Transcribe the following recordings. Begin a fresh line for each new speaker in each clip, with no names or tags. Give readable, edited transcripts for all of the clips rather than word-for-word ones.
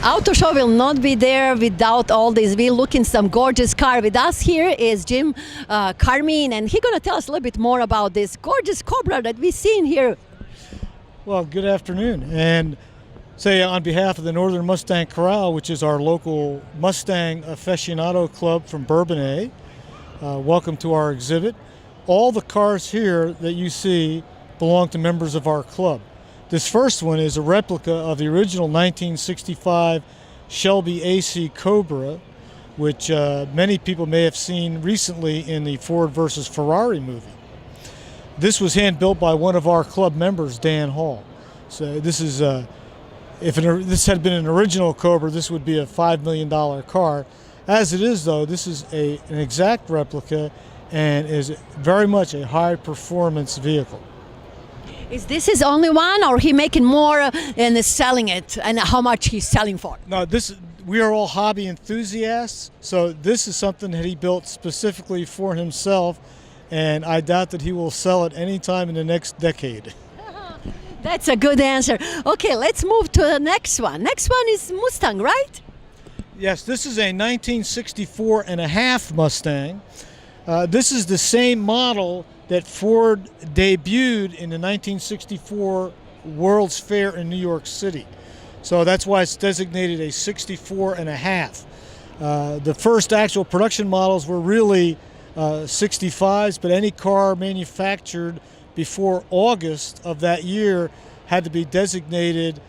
Auto show will not be there without all this. We're looking some gorgeous car. With us here is Jim Carmine, and he's going to tell us a little bit more about this gorgeous Cobra that we've seen here.
Well, good afternoon. And say on behalf of the Northern Mustang Corral, which is our local Mustang aficionado club from Bourbonnais, welcome to our exhibit. All the cars here that you see belong to members of our club. This first one is a replica of the original 1965 Shelby AC Cobra, which many people may have seen recently in the Ford versus Ferrari movie. This was hand-built by one of our club members, Dan Hall. So this is, if this had been an original Cobra, this would be a $5 million car. As it is, though, this is an exact replica and is very much a high-performance vehicle.
Is this his only one, or he making more and is selling it, and how much he's selling for?
No, we are all hobby enthusiasts, so this is something that he built specifically for himself, and I doubt that he will sell it anytime in the next decade.
That's a good answer. Okay, let's move to the next one. Next one is Mustang, right?
Yes, this is a 1964 and a half Mustang. This is the same model that Ford debuted in the 1964 World's Fair in New York City. So that's why it's designated a 64 and a half. The first actual production models were really 65s, but any car manufactured before August of that year had to be designated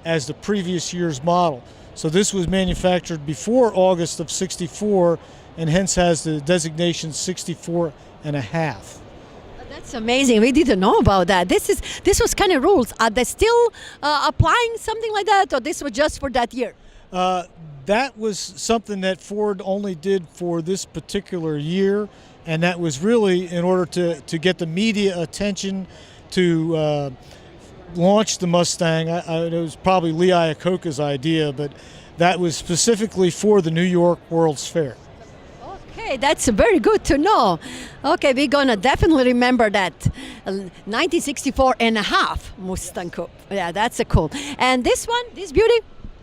as the previous year's model. So this was manufactured before August of 64 and hence has the designation 64 and a half.
That's amazing. We didn't know about that. This was kind of rules. Are they still applying something like that, or this was just for that year?
That was something that Ford only did for this particular year, and that was really in order to get the media attention to launch the Mustang. It was probably Lee Iacocca's idea, but that was specifically for the New York World's Fair.
Okay, that's very good to know. Okay, we're gonna definitely remember that 1964 and a half Mustang Coupe. Yeah, that's a cool. And this one, this beauty?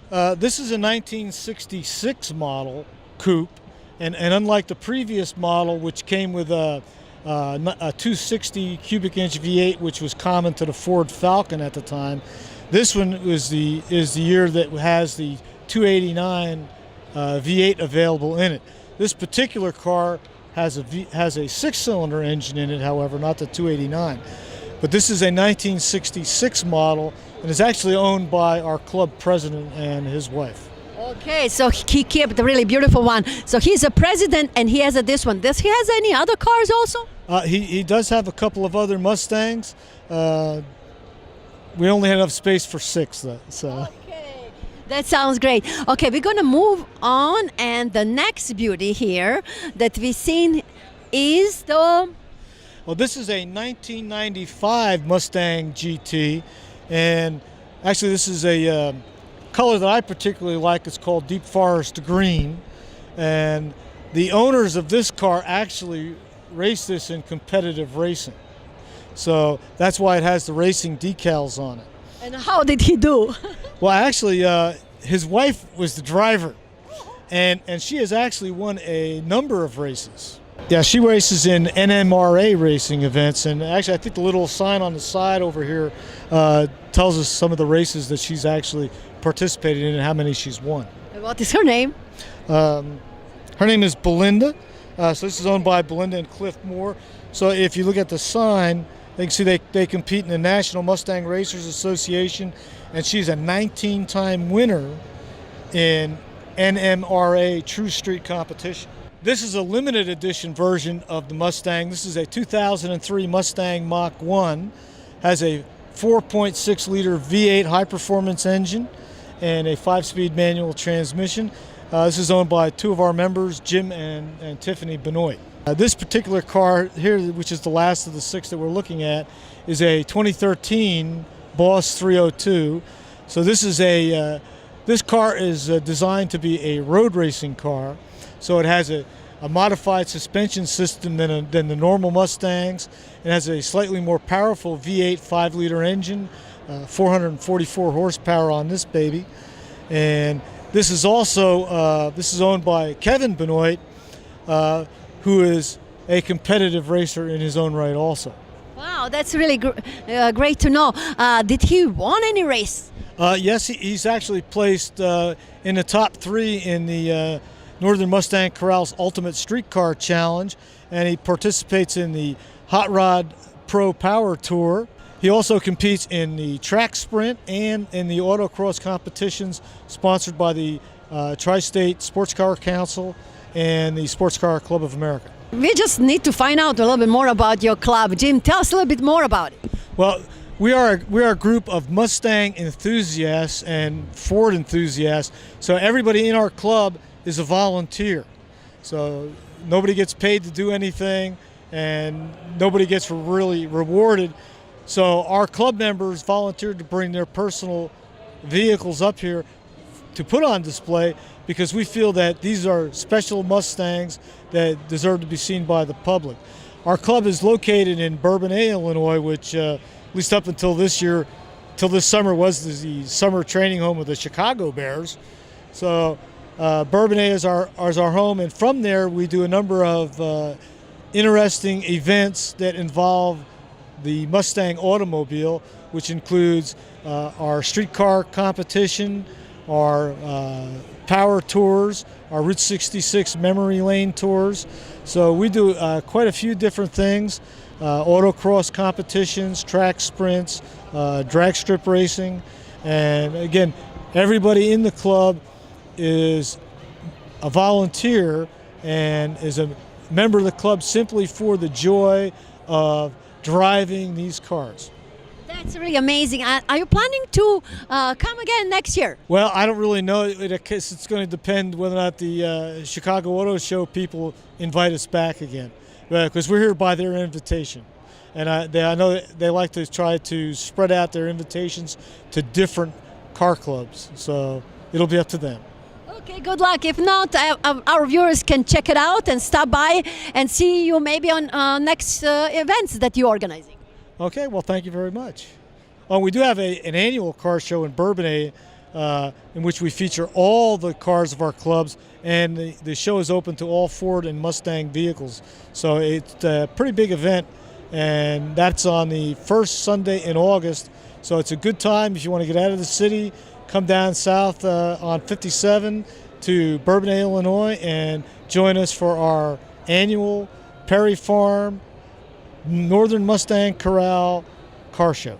This is a 1966 model coupe, and unlike the previous model, which came with a 260 cubic inch V8, which was common to the Ford Falcon at the time, this one is the year that has the 289 V8 available in it. This particular car has a six-cylinder engine in it, however, not the 289. But this is a 1966 model and is actually owned by our club president and his wife.
Okay, so he kept the really beautiful one. So he's a president and he has this one. Does he has any other cars also?
He does have a couple of other Mustangs. We only had enough space for 6, though. So.
Okay, that sounds great. Okay, we're gonna move on, and the next beauty here that we've seen is the.
Well, this is a 1995 Mustang GT, and actually this is a color that I particularly like. It's called Deep Forest Green, and the owners of this car actually race this in competitive racing. So that's why it has the racing decals on it.
And how did he do?
Well, actually, his wife was the driver, and she has actually won a number of races. Yeah, she races in NMRA racing events, and actually I think the little sign on the side over here tells us some of the races that she's actually participated in and how many she's won.
What is her name?
Her name is Belinda. So this is owned by Belinda and Cliff Moore. So if you look at the sign, you can see they compete in the National Mustang Racers Association, and she's a 19-time winner in NMRA True Street competition. This is a limited edition version of the Mustang. This is a 2003 Mustang Mach 1. Has a 4.6 liter V8 high performance engine and a 5-speed manual transmission. This is owned by 2 of our members, Jim and Tiffany Benoit. This particular car here, which is the last of the 6 that we're looking at, is a 2013 Boss 302. So this car is designed to be a road racing car. So it has a modified suspension system than the normal Mustangs. It has a slightly more powerful V8 5-liter engine, 444 horsepower on this baby. And This is also this is owned by Kevin Benoit, who is a competitive racer in his own right also.
Wow, that's really great to know. Did he won any race?
Yes, he's actually placed in the top 3 in the Northern Mustang Corral's Ultimate Streetcar Challenge, and he participates in the Hot Rod Pro Power Tour. He also competes in the track sprint and in the autocross competitions sponsored by the Tri-State Sports Car Council and the Sports Car Club of America.
We just need to find out a little bit more about your club. Jim, tell us a little bit more about it.
Well, we are a group of Mustang enthusiasts and Ford enthusiasts. So everybody in our club is a volunteer. So nobody gets paid to do anything, and nobody gets really rewarded. So our club members volunteered to bring their personal vehicles up here to put on display, because we feel that these are special Mustangs that deserve to be seen by the public. Our club is located in Bourbonnais, Illinois, which at least up until this year, till this summer, was the summer training home of the Chicago Bears. So Bourbonnais is our home, and from there we do a number of interesting events that involve the Mustang automobile, which includes our streetcar competition, our power tours, our Route 66 memory lane tours. So we do quite a few different things: autocross competitions, track sprints, drag strip racing, and again, everybody in the club is a volunteer and is a member of the club simply for the joy of driving these cars.
That's really amazing. Are you planning to come again next year?
Well, I don't really know. It's going to depend whether or not the Chicago Auto Show people invite us back again, because we're here by their invitation. And I know that they like to try to spread out their invitations to different car clubs. So it'll be up to them.
Okay, good luck. If not, our viewers can check it out and stop by and see you maybe on next events that you're organizing.
Okay, well, thank you very much. Oh, we do have an annual car show in Bourbonnais in which we feature all the cars of our clubs, and the show is open to all Ford and Mustang vehicles. So it's a pretty big event, and that's on the first Sunday in August. So it's a good time if you want to get out of the city, come down south on 57 to Bourbonnais, Illinois, and join us for our annual Perry Farm Northern Mustang Corral car show.